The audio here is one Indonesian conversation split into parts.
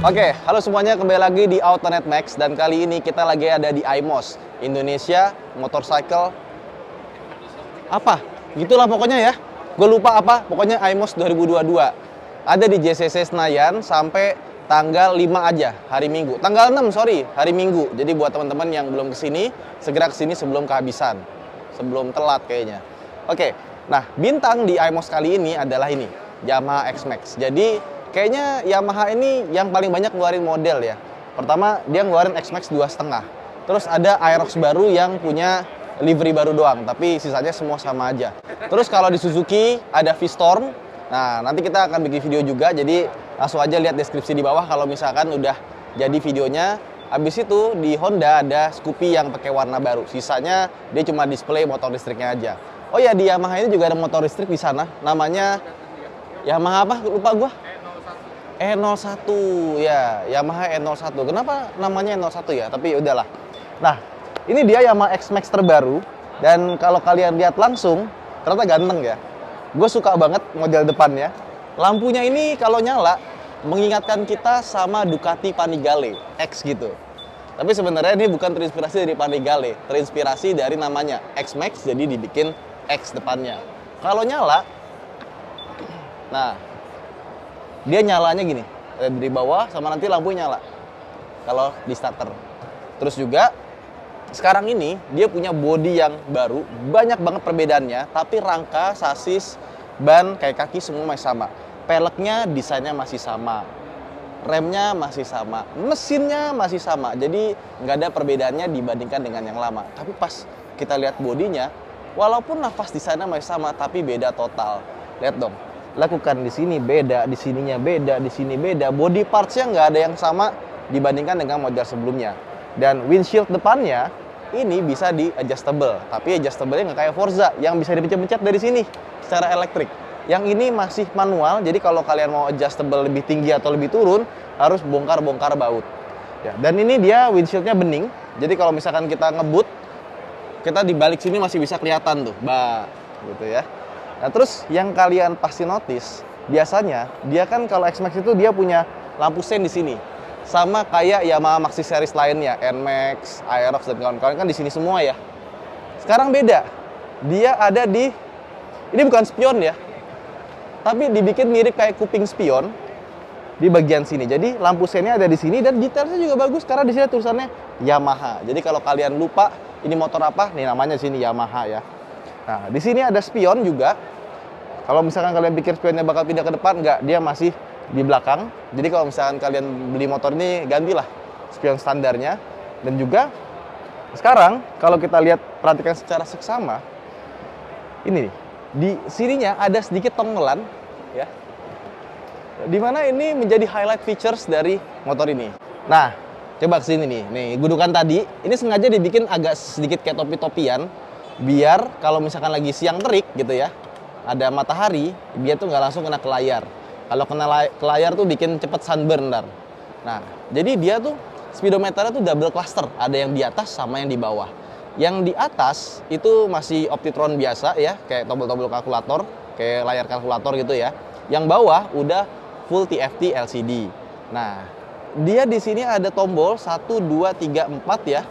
Oke, halo semuanya, kembali lagi di Autonet Max dan kali ini kita lagi ada di IMOS, Indonesia Motorcycle apa? Gitulah pokoknya ya. Gue lupa apa, pokoknya IMOS 2022. Ada di JCC Senayan sampai tanggal 5 aja, hari Minggu. Tanggal 6, sorry, hari Minggu. Jadi buat teman-teman yang belum kesini, segera kesini sebelum kehabisan. Sebelum telat kayaknya. Oke, nah bintang di IMOS kali ini adalah ini, Yamaha X-Max. Jadi kayaknya Yamaha ini yang paling banyak ngeluarin model ya. Pertama, dia ngeluarin X-Max 2,5. Terus ada Aerox baru yang punya livery baru doang, tapi sisanya semua sama aja. Terus kalau di Suzuki ada V-Storm. Nah, nanti kita akan bikin video juga, jadi langsung aja lihat deskripsi di bawah kalau misalkan udah jadi videonya. Habis itu di Honda ada Scoopy yang pakai warna baru. Sisanya dia cuma display motor listriknya aja. Oh ya, di Yamaha ini juga ada motor listrik di sana. Namanya Yamaha apa? Lupa gua. E01 ya, Yamaha E01. Kenapa namanya E01 ya? Tapi udahlah. Nah, ini dia Yamaha X-Max terbaru. Dan kalau kalian lihat langsung, ternyata ganteng ya. Gue suka banget model depannya. Lampunya ini kalau nyala, mengingatkan kita sama Ducati Panigale X gitu. Tapi sebenarnya ini bukan terinspirasi dari Panigale. Terinspirasi dari namanya X-Max, jadi dibikin X depannya. Kalau nyala, nah, dia nyalanya gini, dari bawah sama nanti lampu nyala kalau di starter. Terus juga sekarang ini dia punya bodi yang baru, banyak banget perbedaannya, tapi rangka, sasis, ban, kayak kaki semua masih sama. Peleknya desainnya masih sama, remnya masih sama, mesinnya masih sama. Jadi nggak ada perbedaannya dibandingkan dengan yang lama. Tapi pas kita lihat bodinya, walaupun nafas desainnya masih sama, tapi beda total. Lihat dong. Lakukan di sini beda, di sininya beda, di sini beda. Body partsnya nggak ada yang sama dibandingkan dengan model sebelumnya. Dan windshield depannya ini bisa di adjustable, tapi adjustable-nya nggak kayak Forza yang bisa dipencet-pencet dari sini secara elektrik. Yang ini masih manual, jadi kalau kalian mau adjustable lebih tinggi atau lebih turun harus bongkar-bongkar baut. Ya, dan ini dia windshieldnya bening, jadi kalau misalkan kita ngebut, kita di balik sini masih bisa kelihatan tuh, gitu ya. Nah, terus yang kalian pasti notice, biasanya dia kan kalau X-Max itu dia punya lampu sen di sini. Sama kayak Yamaha Maxi series lainnya, NMAX, Aerox dan kawan-kawan kan di sini semua ya. Sekarang beda. Dia ada di ini bukan spion ya. Tapi dibikin mirip kayak kuping spion di bagian sini. Jadi lampu sennya ada di sini dan detailnya juga bagus karena di sini tulisannya Yamaha. Jadi kalau kalian lupa ini motor apa, nih namanya sini Yamaha ya. Nah, di sini ada spion juga. Kalau misalkan kalian pikir spionnya bakal pindah ke depan, enggak, dia masih di belakang. Jadi kalau misalkan kalian beli motor ini, gantilah spion standarnya. Dan juga sekarang kalau kita lihat, perhatikan secara seksama, ini nih, di sininya ada sedikit tongelan, ya. Dimana ini menjadi highlight features dari motor ini. Nah, coba kesini nih, gudukan tadi, ini sengaja dibikin agak sedikit kayak topi-topian, biar kalau misalkan lagi siang terik gitu ya, ada matahari, dia tuh nggak langsung kena ke layar. Kalau kena ke layar tuh bikin cepet sunburn ntar. Nah, jadi dia tuh speedometernya tuh double cluster, ada yang di atas sama yang di bawah. Yang di atas itu masih Optitron biasa ya, kayak tombol-tombol kalkulator, kayak layar kalkulator gitu ya. Yang bawah udah full TFT LCD. Nah, dia di sini ada tombol 1, 2, 3, 4 ya.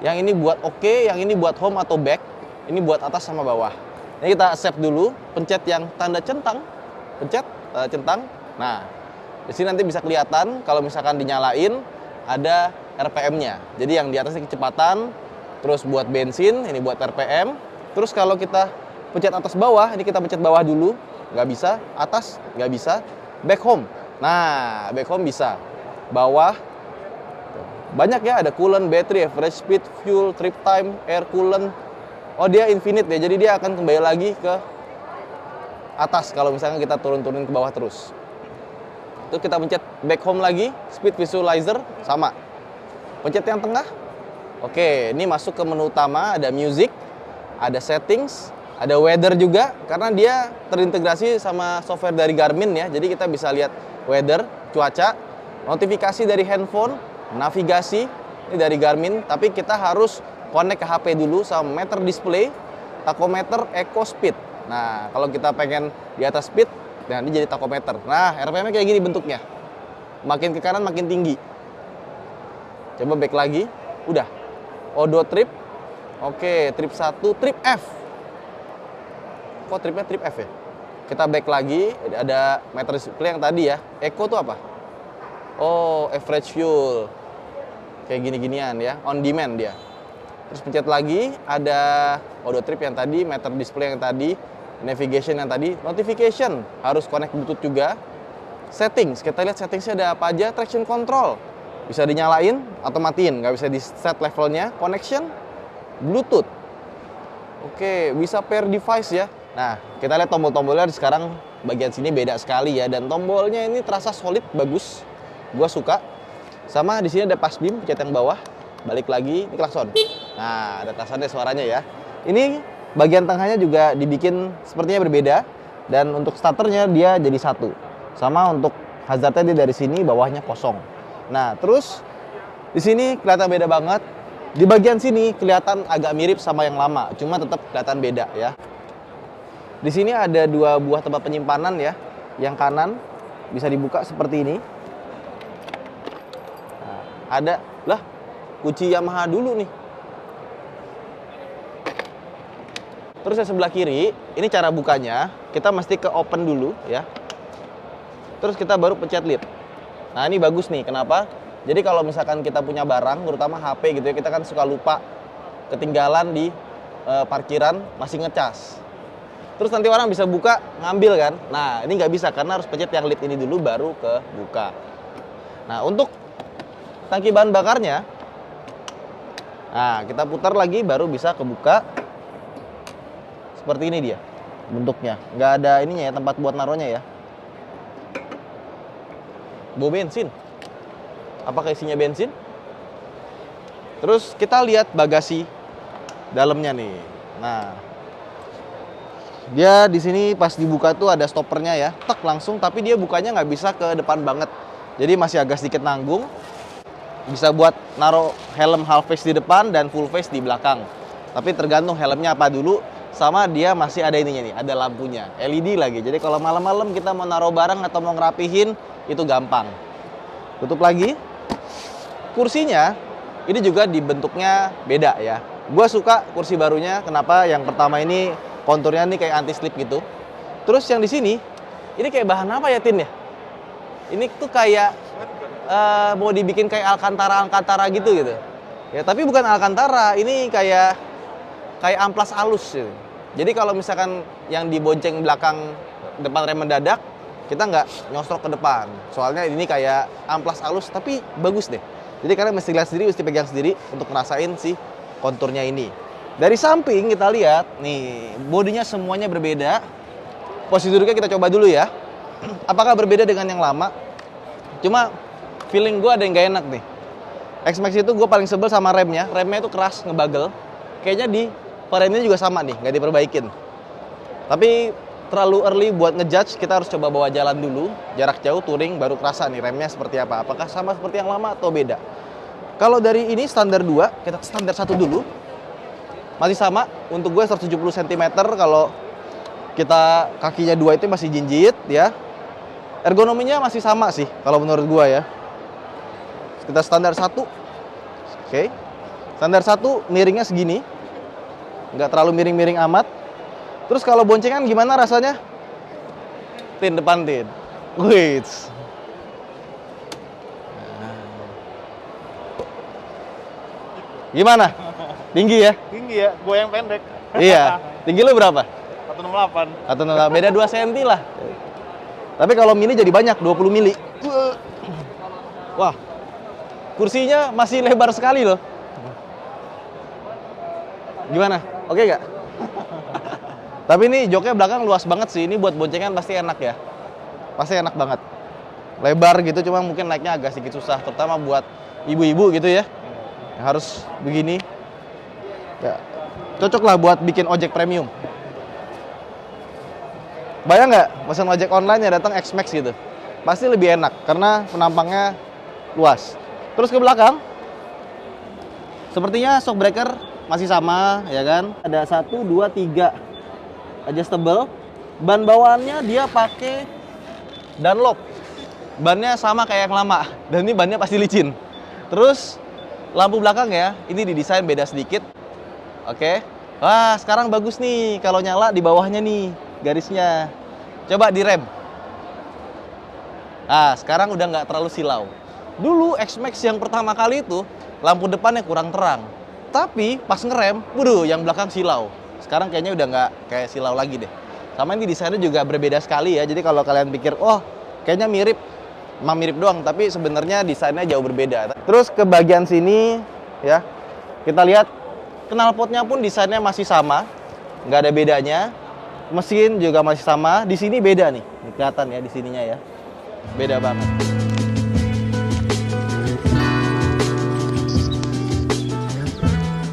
Yang ini buat oke, yang ini buat home atau back. Ini buat atas sama bawah. Ini kita save dulu, pencet yang tanda centang, pencet centang. Nah, di sini nanti bisa kelihatan kalau misalkan dinyalain ada RPM-nya. Jadi yang di atas ini kecepatan, terus buat bensin, ini buat RPM. Terus kalau kita pencet atas bawah, ini kita pencet bawah dulu, nggak bisa, atas nggak bisa, back home. Nah, back home bisa. Bawah banyak ya, ada coolant, battery, average speed, fuel, trip time, air coolant. Oh, dia infinite ya, jadi dia akan kembali lagi ke atas kalau misalnya kita turun-turunin ke bawah terus. Itu kita pencet back home lagi, speed visualizer sama. Pencet yang tengah. Oke, ini masuk ke menu utama, ada music, ada settings, ada weather juga karena dia terintegrasi sama software dari Garmin ya. Jadi kita bisa lihat weather, cuaca, notifikasi dari handphone, navigasi ini dari Garmin, tapi kita harus connect ke HP dulu sama meter display, tachometer, eco speed. Nah, kalau kita pengen di atas speed, nah ini jadi tachometer. Nah, RPM-nya kayak gini bentuknya. makin ke kanan makin tinggi. Coba back lagi, udah. Odo trip, oke, trip 1, trip F. Kok tripnya trip F ya? Kita back lagi, ada meter display yang tadi ya. Eco tuh apa? Oh, average fuel. Kayak gini-ginian ya, on demand dia. Terus pencet lagi, ada odo trip yang tadi, meter display yang tadi, navigation yang tadi, notification, harus connect Bluetooth juga. Settings, kita lihat settingsnya ada apa aja. Traction control, bisa dinyalain atau matiin, nggak bisa di set levelnya. Connection, Bluetooth. Oke, bisa pair device ya. Nah, kita lihat tombol-tombolnya sekarang bagian sini beda sekali ya, dan tombolnya ini terasa solid, bagus. Gua suka. Sama di sini ada pass beam, pencet yang bawah. Balik lagi, ini klakson. Nah, ada tasannya suaranya ya. Ini bagian tengahnya juga dibikin sepertinya berbeda, dan untuk starternya dia jadi satu. Sama untuk hazardnya dia dari sini, bawahnya kosong. Nah, terus di sini kelihatan beda banget. Di bagian sini kelihatan agak mirip sama yang lama, cuma tetap kelihatan beda ya. Di sini ada dua buah tempat penyimpanan ya. Yang kanan bisa dibuka seperti ini. Nah, ada lah kunci Yamaha dulu nih. Terus yang sebelah kiri, ini cara bukanya. Kita mesti ke open dulu ya. Terus kita baru pencet lead. Nah, ini bagus nih. Kenapa? Jadi kalau misalkan kita punya barang, terutama HP gitu ya, kita kan suka lupa ketinggalan di parkiran, masih ngecas. Terus nanti orang bisa buka, ngambil kan. Nah, ini nggak bisa karena harus pencet yang lead ini dulu baru ke buka. Nah, untuk tangki bahan bakarnya, nah kita putar lagi baru bisa kebuka. Seperti ini dia bentuknya. Nggak ada ininya ya, tempat buat naruhnya ya. Bawa bensin. Apakah isinya bensin? Terus kita lihat bagasi dalamnya nih. Nah, dia di sini pas dibuka tuh ada stoppernya ya, tek langsung. Tapi dia bukanya nggak bisa ke depan banget. Jadi masih agak sedikit nanggung. Bisa buat naruh helm half face di depan dan full face di belakang. Tapi tergantung helmnya apa dulu. Sama dia masih ada ininya nih, ada lampunya, LED lagi. Jadi kalau malam-malam kita mau naruh barang atau mau ngerapihin, itu gampang. Tutup lagi. Kursinya ini juga dibentuknya beda ya. Gua suka kursi barunya. Kenapa? Yang pertama ini konturnya nih kayak anti slip gitu. Terus yang di sini ini kayak bahan apa ya, Tin ya? Ini tuh kayak mau dibikin kayak Alcantara gitu. Ya, tapi bukan Alcantara. Ini kayak amplas halus gitu. Jadi kalau misalkan yang dibonceng belakang depan rem mendadak, kita nggak nyosrok ke depan. Soalnya ini kayak amplas halus tapi bagus deh. Jadi kalian mesti lihat sendiri, mesti pegang sendiri untuk ngerasain si konturnya ini. Dari samping kita lihat, nih bodinya semuanya berbeda. Posisi duduknya kita coba dulu ya. Apakah berbeda dengan yang lama? Cuma feeling gue ada yang gak enak nih. X-Max itu gue paling sebel sama remnya. Remnya itu keras, ngebagel. Kayaknya di remnya juga sama nih, nggak diperbaikin. Tapi terlalu early buat ngejudge, kita harus coba bawa jalan dulu, jarak jauh, touring, baru kerasa nih remnya seperti apa. Apakah sama seperti yang lama atau beda? Kalau dari ini standar 2, kita standar 1 dulu. Masih sama, untuk gue 170 cm, kalau kita kakinya 2 itu masih jinjit ya. Ergonominya masih sama sih, kalau menurut gue ya. Kita standar 1. Oke. Standar 1, miringnya segini. Nggak terlalu miring-miring amat. Terus kalau boncengan gimana rasanya? Tin, depan Tin. Wait. Gimana? Tinggi ya? Tinggi ya, gue yang pendek. Iya. Tinggi lu berapa? 168. Atau beda 2 cm lah. Tapi kalau mili jadi banyak, 20 mili. Wah. Kursinya masih lebar sekali loh. Gimana? Oke nggak? Tapi ini joknya belakang luas banget sih. Ini buat boncengan pasti enak ya. Pasti enak banget. Lebar gitu, cuma mungkin naiknya agak sedikit susah. Terutama buat ibu-ibu gitu ya. Yang harus begini. Ya, cocok lah buat bikin ojek premium. Bayang nggak pesan ojek online yang datang X-Max gitu? Pasti lebih enak karena penampangnya luas. Terus ke belakang, sepertinya shock breaker masih sama ya kan? Ada 1, 2, 3 adjustable. Ban bawaannya dia pakai Dunlop. bannya sama kayak yang lama, dan ini bannya pasti licin. Terus lampu belakang ya, ini didesain beda sedikit. Oke. Wah, sekarang bagus nih kalau nyala di bawahnya nih garisnya. Coba direm. Nah, sekarang udah nggak terlalu silau. Dulu X-Max yang pertama kali itu lampu depannya kurang terang. Tapi pas ngerem, waduh, yang belakang silau. Sekarang kayaknya udah nggak kayak silau lagi deh. Sama ini desainnya juga berbeda sekali ya. Jadi kalau kalian pikir, oh kayaknya mirip, emang mirip doang. Tapi sebenarnya desainnya jauh berbeda. Terus ke bagian sini ya, kita lihat knalpotnya pun desainnya masih sama, nggak ada bedanya. Mesin juga masih sama. Di sini beda nih, kelihatan ya di sininya ya, beda banget.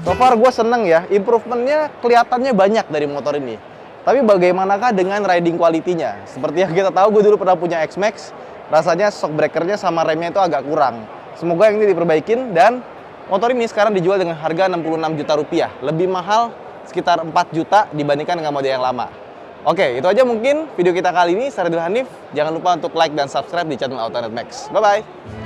So far gue seneng ya, improvementnya kelihatannya banyak dari motor ini. Tapi bagaimanakah dengan riding quality-nya? Seperti yang kita tahu, gue dulu pernah punya X-Max, rasanya shock breaker-nya sama remnya itu agak kurang. Semoga yang ini diperbaikin, dan motor ini sekarang dijual dengan harga 66 juta rupiah. Lebih mahal sekitar 4 juta dibandingkan dengan model yang lama. Oke, itu aja mungkin video kita kali ini. Saya Ridwan Hanif. Jangan lupa untuk like dan subscribe di channel AutoNet Max. Bye-bye!